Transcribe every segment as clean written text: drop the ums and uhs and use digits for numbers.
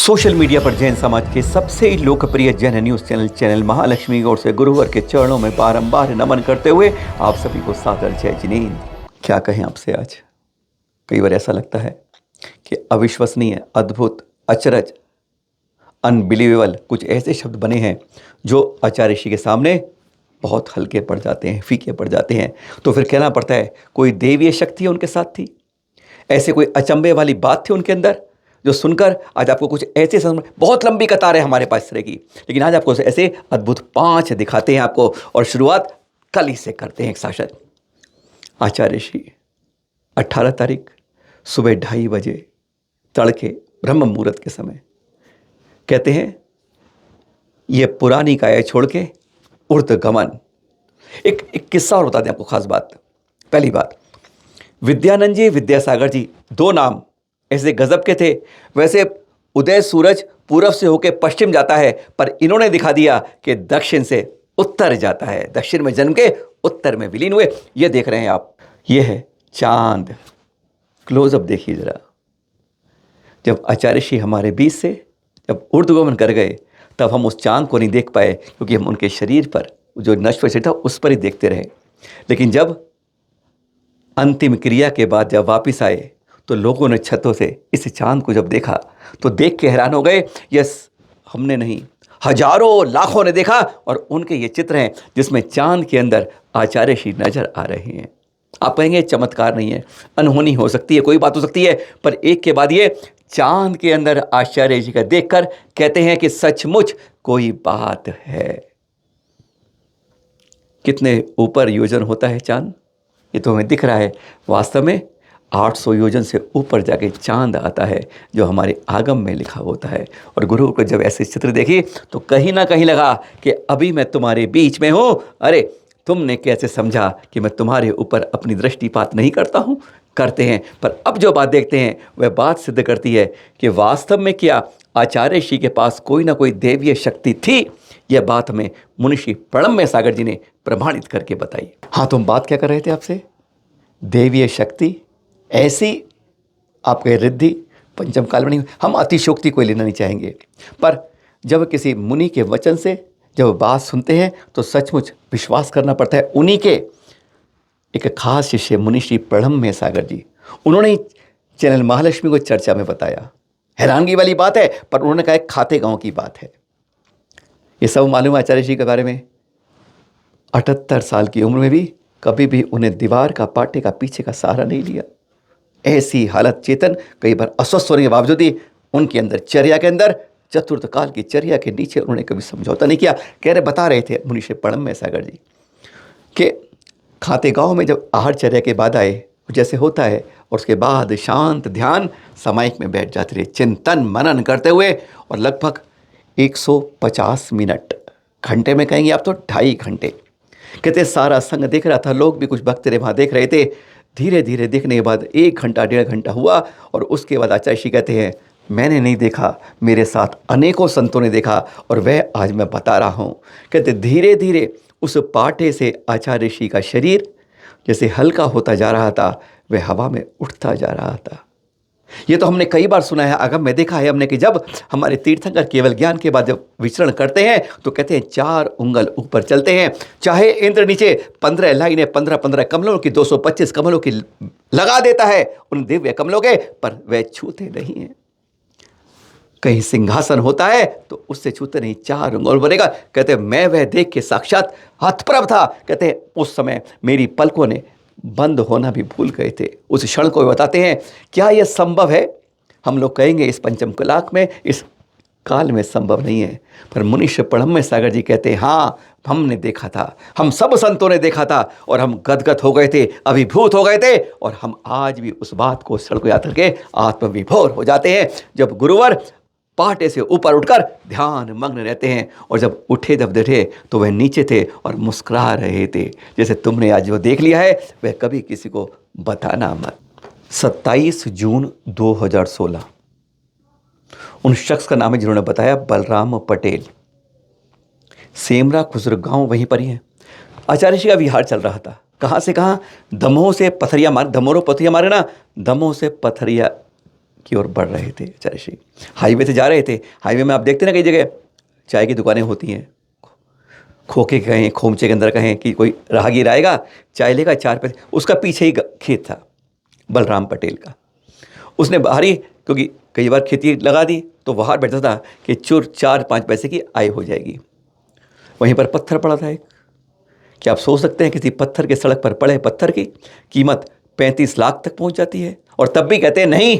Social media पर जैन समाज के सबसे लोकप्रिय जैन न्यूज़ चैनल महालक्ष्मी की ओर से गुरुवर के चरणों में बारंबार नमन करते हुए आप सभी को सादर जय जिनेंद्र। क्या कहें आपसे आज, कई बार ऐसा लगता है कि अविश्वसनीय, अद्भुत, अचरज, अनबिलीवेबल कुछ ऐसे शब्द बने हैं जो आचार्य ऋषि के सामने बहुत हल्के पड़ जाते हैं, फीके पड़ जाते हैं। तो फिर कहना पड़ता है कोई देवीय शक्ति उनके साथ थी, ऐसे कोई अचंभे वाली बात थी उनके अंदर जो सुनकर आज आपको कुछ ऐसे समझ। बहुत लंबी कतार है हमारे पास इस तरह की, लेकिन आज आपको ऐसे अद्भुत 5 दिखाते हैं आपको। और शुरुआत कल ही से करते हैं। एक शासक आचार्य ऋषि 18 तारीख सुबह 2:30 बजे तड़के ब्रह्म मुहूर्त के समय कहते हैं ये पुरानी काया छोड़ के उर्द गमन। एक किस्सा और बता दें आपको, खास बात। पहली बात, विद्यानंद जी, विद्यासागर जी, 2 नाम ऐसे गजब के थे। वैसे उदय सूरज पूरब से होकर पश्चिम जाता है, पर इन्होंने दिखा दिया कि दक्षिण से उत्तर जाता है। दक्षिण में जन्म के उत्तर में विलीन हुए। ये देख रहे हैं आप, ये है चांद। क्लोजअप देखिए जरा। जब आचार्य श्री हमारे बीच से जब ऊर्ध्वगमन कर गए तब हम उस चांद को नहीं देख पाए, क्योंकि हम उनके शरीर पर जो नश्वर शरीर था उस पर ही देखते रहे। लेकिन जब अंतिम क्रिया के बाद जब वापिस आए तो लोगों ने छतों से इस चांद को जब देखा तो देख के हैरान हो गए। यस, हमने नहीं, हजारों लाखों ने देखा। और उनके ये चित्र हैं जिसमें चांद के अंदर आचार्य श्री नजर आ रहे हैं। आप कहेंगे चमत्कार नहीं है, अनहोनी हो सकती है, कोई बात हो सकती है, पर एक के बाद ये चांद के अंदर आचार्य जी का देखकर कहते हैं कि सचमुच कोई बात है। कितने ऊपर योजन होता है चांद, ये तो हमें दिख रहा है। वास्तव में 800 योजन से ऊपर जाके चांद आता है, जो हमारे आगम में लिखा होता है। और गुरु को जब ऐसे चित्र देखी तो कहीं ना कहीं लगा कि अभी मैं तुम्हारे बीच में हूँ। अरे तुमने कैसे समझा कि मैं तुम्हारे ऊपर अपनी दृष्टिपात नहीं करता हूँ? करते हैं, पर अब जो बात देखते हैं वह बात सिद्ध करती है कि वास्तव में क्या आचार्य श्री के पास कोई ना कोई देवीय शक्ति थी। यह बात हमें मुनिषी प्रणम्य सागर जी ने प्रमाणित करके बताई। हाँ, तुम बात क्या कर रहे थे आपसे? देवीय शक्ति ऐसी आपके रिद्धि पंचम काल में नहीं। हम अतिशोक्ति कोई लेना नहीं चाहेंगे, पर जब किसी मुनि के वचन से जब बात सुनते हैं तो सचमुच विश्वास करना पड़ता है। उन्हीं के एक खास शिष्य मुनिश्री प्रणम्य सागर जी, उन्होंने चैनल महालक्ष्मी को चर्चा में बताया। हैरानगी वाली बात है, पर उन्होंने कहा खाते गांव की बात है। ये सब मालूम है आचार्य जी के बारे में। 78 साल की उम्र में भी कभी भी उन्हें दीवार का, पाटे का, पीछे का सहारा नहीं लिया। ऐसी हालत चेतन, कई बार अस्वस्थ होने के बावजूद ही उनके अंदर चर्या के अंदर, चतुर्थ काल की चर्या के नीचे उन्होंने कभी समझौता नहीं किया। बता रहे थे मुनिश्री प्रणम्य सागर जी कि खाते गांव में जब आहार चर्या के बाद आए, जैसे होता है, और उसके बाद शांत ध्यान समायिक में बैठ जाते रहे, चिंतन मनन करते हुए। और लगभग 150 मिनट, घंटे में कहेंगे आप तो 2.5 घंटे। कहते सारा संग देख रहा था, लोग भी कुछ भक्त वहाँ देख रहे थे। धीरे धीरे देखने के बाद 1 घंटा 1.5 घंटा हुआ, और उसके बाद आचार्य श्री कहते हैं मैंने नहीं देखा, मेरे साथ अनेकों संतों ने देखा, और वह आज मैं बता रहा हूँ। कहते धीरे धीरे उस पाटे से आचार्य ऋषि का शरीर जैसे हल्का होता जा रहा था, वह हवा में उठता जा रहा था। ये तो हमने कई बार सुना है, आगम में देखा है हमने कि जब हमारे तीर्थंकर केवल ज्ञान के बाद जब विचरण करते हैं तो कहते हैं 4 उंगल ऊपर चलते हैं। चाहे इंद्र नीचे 15 लाइनें 15-15 कमलों की 225 कमलों की लगा देता है उन दिव्य कमलों के, पर वह छूते नहीं है। कहीं सिंहासन होता है तो उससे छूते नहीं, 4 उंगल बनेगा। कहते मैं वह देख के साक्षात हतप्रभ था। कहते उस समय मेरी पलकों ने बंद होना भी भूल गए थे। उस क्षण को बताते हैं। क्या यह संभव है? हम लोग कहेंगे इस पंचम कलाक में, इस काल में संभव नहीं है, पर मुनिश्री प्रणम्य सागर जी कहते हैं हाँ, हमने देखा था, हम सब संतों ने देखा था, और हम गदगद हो गए थे, अभिभूत हो गए थे। और हम आज भी उस बात को क्षण को याद करके आत्मविभोर हो जाते हैं। जब गुरुवर पाटे से ऊपर उठकर ध्यान मग्न रहते हैं, और जब उठे जब बैठे तो वह नीचे थे और मुस्कुरा रहे थे। जैसे तुमने आज जो देख लिया है वह कभी किसी को बताना मत। 27 जून 2016 उन शख्स का नाम है जिन्होंने बताया, बलराम पटेल, सेमरा खुसर गांव वहीं पर ही है। आचार्य श्री का विहार चल रहा था। कहाँ से कहाँ? दमोह से पथरिया मार्ग, दमोह पथरिया मार्ग ना, दमोह से पथरिया की ओर बढ़ रहे थे आचार्य श्री। हाईवे से जा रहे थे। हाईवे में आप देखते ना कई जगह चाय की दुकानें होती हैं, खोखे कहें, खोमचे के अंदर कहें, कि कोई राहगीर आएगा, चाय लेगा, 4 पैसे, उसका पीछे ही खेत था बलराम पटेल का। उसने बाहरी, क्योंकि कई बार खेती लगा दी तो बाहर बैठता था कि चुर 4-5 पैसे की आय हो जाएगी। वहीं पर पत्थर पड़ा था एक। क्या आप सोच सकते हैं किसी पत्थर के, सड़क पर पड़े पत्थर की कीमत 35 लाख तक पहुंच जाती है, और तब भी कहते हैं नहीं,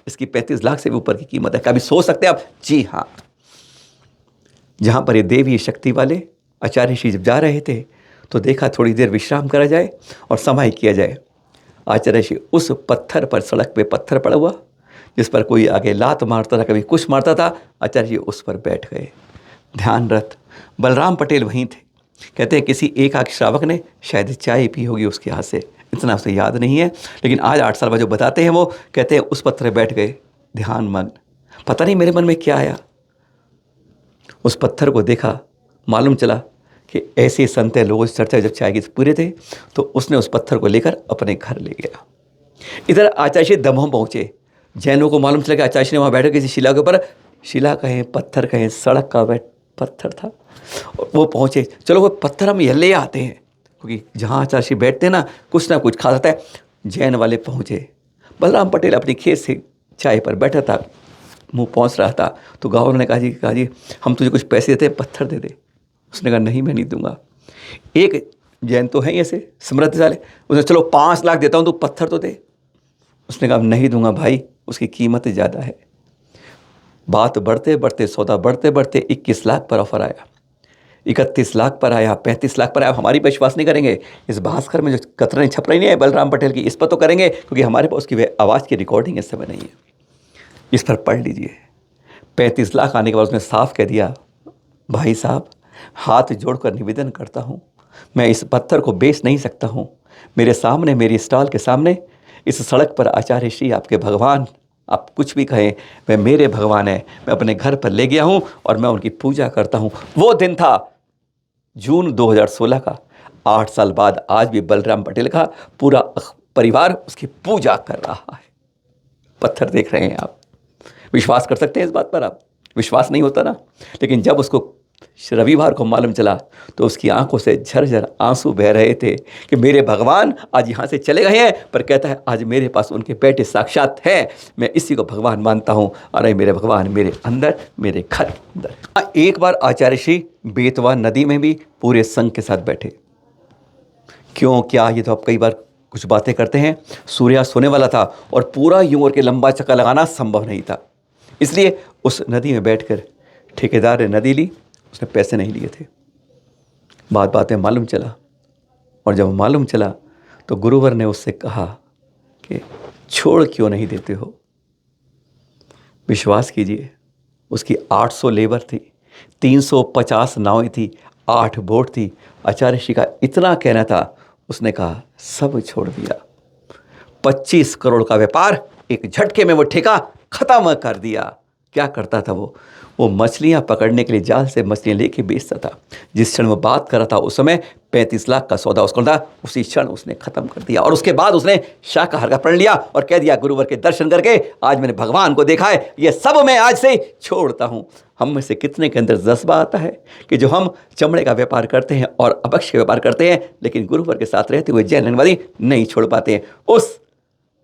इसकी 35 लाख से भी ऊपर की कीमत है। कभी सोच सकते हैं आप? जी हाँ। जहां पर ये देवी शक्ति वाले आचार्य श्री जब जा रहे थे तो देखा थोड़ी देर विश्राम करा जाए और समाई किया जाए। आचार्य श्री उस पत्थर पर, सड़क पे पत्थर पड़ा हुआ जिस पर कोई आगे लात मारता था, कभी कुछ मारता था, आचार्य जी उस पर बैठ गए ध्यानरत। बलराम पटेल वहीं थे। कहते हैं किसी एक आख श्रावक ने शायद चाय पी होगी उसके हाथ से, इतना उसे याद नहीं है, लेकिन आज 8 साल बाद जो बताते हैं वो कहते हैं उस पत्थर बैठ गए ध्यान मग्न। पता नहीं मेरे मन में क्या आया, उस पत्थर को देखा, मालूम चला कि ऐसे संत लोगों से चर्चा जब चाय की पूरे थे तो उसने उस पत्थर को लेकर अपने घर ले गया। इधर आचार्य श्री दमोह पहुँचे। जैनों को मालूम चला कि आचार्य श्री वहाँ बैठे किसी शिला के ऊपर, शिला कहें पत्थर कहें, सड़क का पत्थर था। वो पहुँचे, चलो वो पत्थर हम ले आते हैं, क्योंकि जहाँ आचार्य श्री बैठते हैं ना कुछ खा जाता है। जैन वाले पहुँचे। बलराम पटेल अपनी खेत से चाय पर बैठा था, मुँह पहुँच रहा था, तो गाँव ने कहा जी हम तुझे कुछ पैसे देते हैं, पत्थर दे दे। उसने कहा नहीं, मैं नहीं दूंगा। एक जैन तो है ऐसे समृद्धशाली, उसने चलो 5 लाख देता हूँ, तो पत्थर तो दे। उसने कहा नहीं दूंगा भाई, उसकी कीमत ज़्यादा है। बात बढ़ते बढ़ते, सौदा बढ़ते बढ़ते 21 लाख पर ऑफर आया, 31 लाख पर आया, 35 लाख पर आया। हमारी पर विश्वास नहीं करेंगे, इस भास्कर में जो कतरनी छप रही नहीं है बलराम पटेल की, इस पर तो करेंगे, क्योंकि हमारे पास उसकी आवाज़ की रिकॉर्डिंग इस समय नहीं है। इस पर पढ़ लीजिए। 35 लाख आने के बाद उसने साफ कह दिया, भाई साहब हाथ जोड़कर निवेदन करता हूँ, मैं इस पत्थर को बेच नहीं सकता हूँ। मेरे सामने, मेरी स्टॉल के सामने, इस सड़क पर आचार्य श्री आपके भगवान, आप कुछ भी कहें, मैं मेरे भगवान है, मैं अपने घर पर ले गया हूँ और मैं उनकी पूजा करता हूँ। वो दिन था जून 2016 का। 8 साल बाद आज भी बलराम पटेल का पूरा परिवार उसकी पूजा कर रहा है। पत्थर देख रहे हैं आप, विश्वास कर सकते हैं इस बात पर? आप विश्वास नहीं होता ना, लेकिन जब उसको रविवार को मालूम चला तो उसकी आंखों से झरझर आंसू बह रहे थे कि मेरे भगवान आज यहाँ से चले गए हैं, पर कहता है आज मेरे पास उनके बेटे साक्षात हैं, मैं इसी को भगवान मानता हूँ। अरे मेरे भगवान मेरे अंदर, मेरे घर अंदर। एक बार आचार्य श्री बेतवा नदी में भी पूरे संघ के साथ बैठे। क्यों क्या, ये तो आप कई बार कुछ बातें करते हैं। सूर्यास्त होने वाला था और पूरा यूं और के लंबा चक्कर लगाना संभव नहीं था, इसलिए उस नदी में बैठकर ठेकेदार ने नदी ली, उसने पैसे नहीं लिए थे। बातें मालूम चला, और जब मालूम चला तो गुरुवर ने उससे कहा कि छोड़ क्यों नहीं देते हो। विश्वास कीजिए, उसकी 800 लेबर थी, 350 नावें थी, 8 बोट थी। आचार्य श्री का इतना कहना था, उसने कहा सब छोड़ दिया। 25 करोड़ का व्यापार एक झटके में वो ठेका खत्म कर दिया। क्या करता था वो मछलियां पकड़ने के लिए जाल से मछलियां लेके बेचता था। जिस क्षण वो बात कर रहा था उस समय 35 लाख का सौदा उसको था, उसी क्षण उसने खत्म कर दिया। और उसके बाद उसने शाकाहार का प्रण लिया और कह दिया गुरुवर के दर्शन करके आज मैंने भगवान को देखा है, ये सब मैं आज से छोड़ता हूँ। हम में से कितने के अंदर जज्बा आता है कि जो हम चमड़े का व्यापार करते हैं और अभक्ष का व्यापार करते हैं, लेकिन गुरुवर के साथ रहते हुए जैन लेनवादी नहीं छोड़ पाते हैं। उस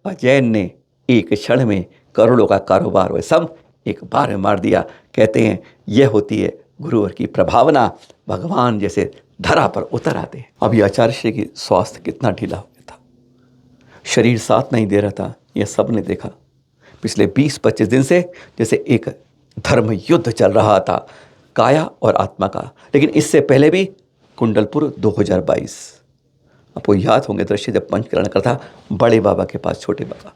अजैन ने एक क्षण में करोड़ों का कारोबार वे सब एक बार में मार दिया। कहते हैं यह होती है गुरुवर की प्रभावना, भगवान जैसे धरा पर उतर आते हैं। अभी आचार्य श्री की स्वास्थ्य कितना ढीला हो गया था, शरीर साथ नहीं दे रहा था, यह सब ने देखा। पिछले 20-25 दिन से जैसे एक धर्म युद्ध चल रहा था, काया और आत्मा का। लेकिन इससे पहले भी कुंडलपुर 2022, आपको याद होंगे दृश्य जब पंचकरण का था, बड़े बाबा के पास छोटे बाबा।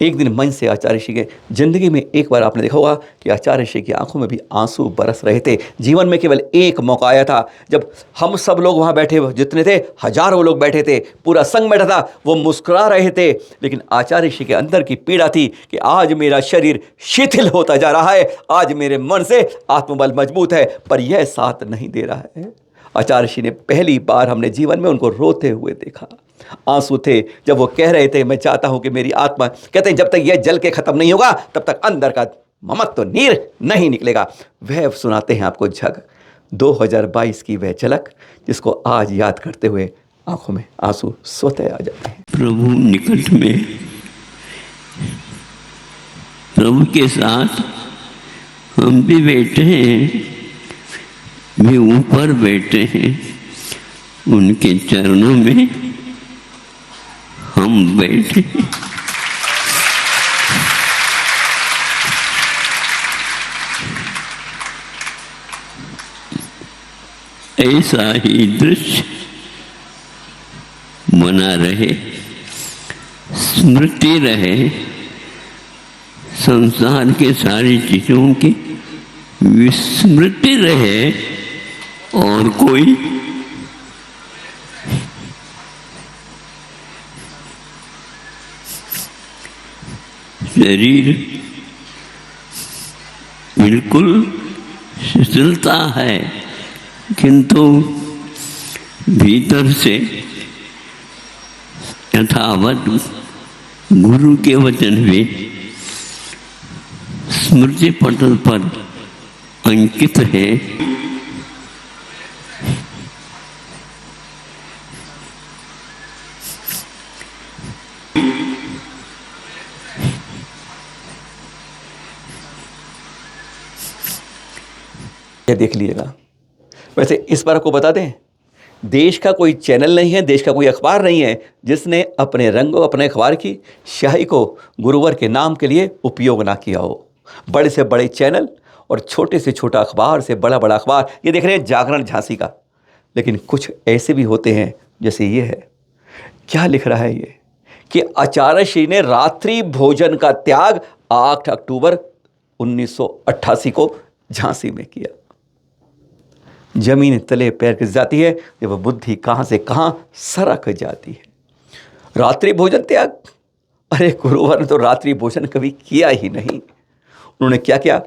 एक दिन मंच से आचार्य श्री के जिंदगी में एक बार आपने देखा होगा कि आचार्य श्री की आंखों में भी आंसू बरस रहे थे। जीवन में केवल एक मौका आया था जब हम सब लोग वहां बैठे, जितने थे हजारों लोग बैठे थे, पूरा संघ बैठा था, वो मुस्कुरा रहे थे। लेकिन आचार्य श्री के अंदर की पीड़ा थी कि आज मेरा शरीर शिथिल होता जा रहा है, आज मेरे मन से आत्मबल मजबूत है, पर यह साथ नहीं दे रहा है। आचार्य श्री ने पहली बार हमने जीवन में उनको रोते हुए देखा। आंसू थे जब वो कह रहे थे, मैं चाहता हूं कि मेरी आत्मा, कहते हैं जब तक यह जल के खत्म नहीं होगा तब तक अंदर का ममत्व तो नीर नहीं निकलेगा। वह सुनाते हैं आपको झग 2022 की वह झलक जिसको आज याद करते हुए आंखों में आंसू स्वतः आ जाते हैं। प्रभु निकट में, प्रभु के साथ हम भी बैठे हैं, भी ऊपर बैठे हैं, उनके चरणों में हम बैठे हैं। ऐसा ही दृश्य बना रहे, स्मृति रहे, संसार के सारी चीजों की विस्मृति रहे, और कोई शरीर बिल्कुल शिथिलता है, किंतु भीतर से यथावत गुरु के वचन भी स्मृति पटल पर अंकित है। ये देख लीजिएगा। वैसे इस बार आपको बता दें, देश का कोई चैनल नहीं है, देश का कोई अखबार नहीं है जिसने अपने रंगों, अपने अखबार की स्याही को गुरुवर के नाम के लिए उपयोग ना किया हो। बड़े से बड़े चैनल और छोटे से छोटा अखबार से बड़ा बड़ा अखबार, ये देख रहे हैं जागरण झांसी का, लेकिन कुछ ऐसे भी होते हैं जैसे ये है। क्या लिख रहा है ये कि आचार्य श्री ने रात्रि भोजन का त्याग 8 अक्टूबर 1988 को झांसी में किया। जमीन तले पैर खिस जाती है जब बुद्धि कहाँ से कहाँ सरक जाती है। रात्रि भोजन त्याग, अरे गुरुवर ने तो रात्रि भोजन कभी किया ही नहीं। उन्होंने क्या क्या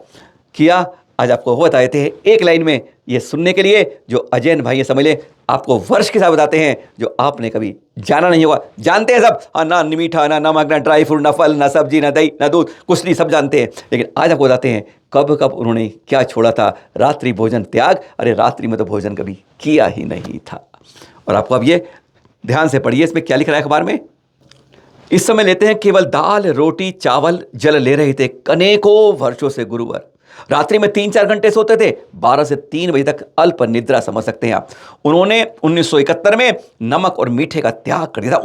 किया आज आपको वो बताए थे एक लाइन में, ये सुनने के लिए जो अजैन भाई ये समझ ले, आपको वर्ष के साथ बताते हैं जो आपने कभी जाना नहीं होगा। जानते हैं सब, हाँ, ना मीठा, ना नमक, ना ड्राई फ्रूट, ना फल, ना सब्जी, ना दही, ना दूध, कुछ नहीं, सब जानते हैं। लेकिन आज आपको बताते हैं कब कब उन्होंने क्या छोड़ा था, रात्रि भोजन त्याग। अरे रात्रि में तो भोजन कभी किया ही नहीं था। और आपको अब ये ध्यान से पढ़िए, इसमें क्या लिख रहा है अखबार में। इस समय लेते हैं केवल दाल, रोटी, चावल, जल ले रहे थे अनेकों वर्षों से गुरुवर। रात्रि में 3-4 घंटे सोते थे, 12 से 3 बजे तक अल्प निद्रा समझ सकते हैं आप। उन्होंने 1971 में नमक और मीठे का त्याग कर दिया था।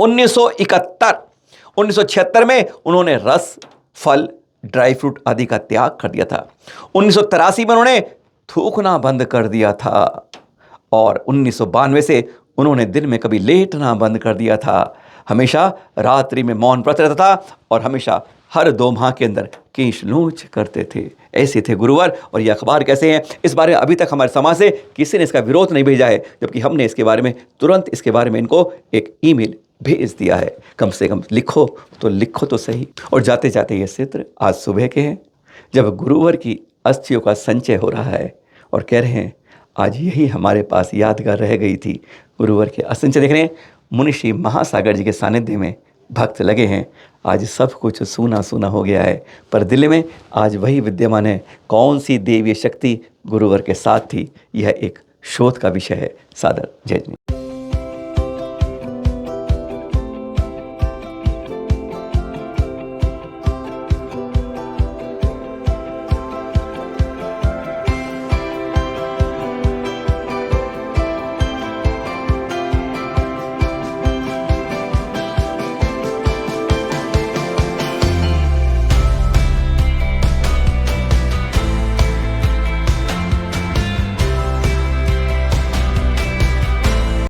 1976 में उन्होंने रस, फल, ड्राई फ्रूट आदि का त्याग कर दिया था। 1983 में उन्होंने थूकना बंद कर दिया था और 1992 से उन्होंने दिन में कभी लेटना बंद कर दिया था। हमेशा रात्रि में मौन व्रत रहता था और हमेशा हर 2 माह के अंदर कीश लूच करते थे। ऐसे थे गुरुवर। और ये अखबार कैसे हैं, इस बारे में अभी तक हमारे समाज से किसी ने इसका विरोध नहीं भेजा है, जबकि हमने इसके बारे में तुरंत इसके बारे में इनको एक ईमेल भेज दिया है। कम से कम लिखो तो सही। और जाते जाते ये चित्र आज सुबह के हैं जब गुरुवर की अस्थियों का संचय हो रहा है और कह रहे हैं आज यही हमारे पास यादगार रह गई थी। गुरुवर के असंचय देख रहे हैं, मुनिश्री महासागर जी के सानिध्य में भक्त लगे हैं। आज सब कुछ सूना सूना हो गया है, पर दिल में आज वही विद्यमान है। कौन सी देवीय शक्ति गुरुवर के साथ थी, यह एक शोध का विषय है। सादर जय।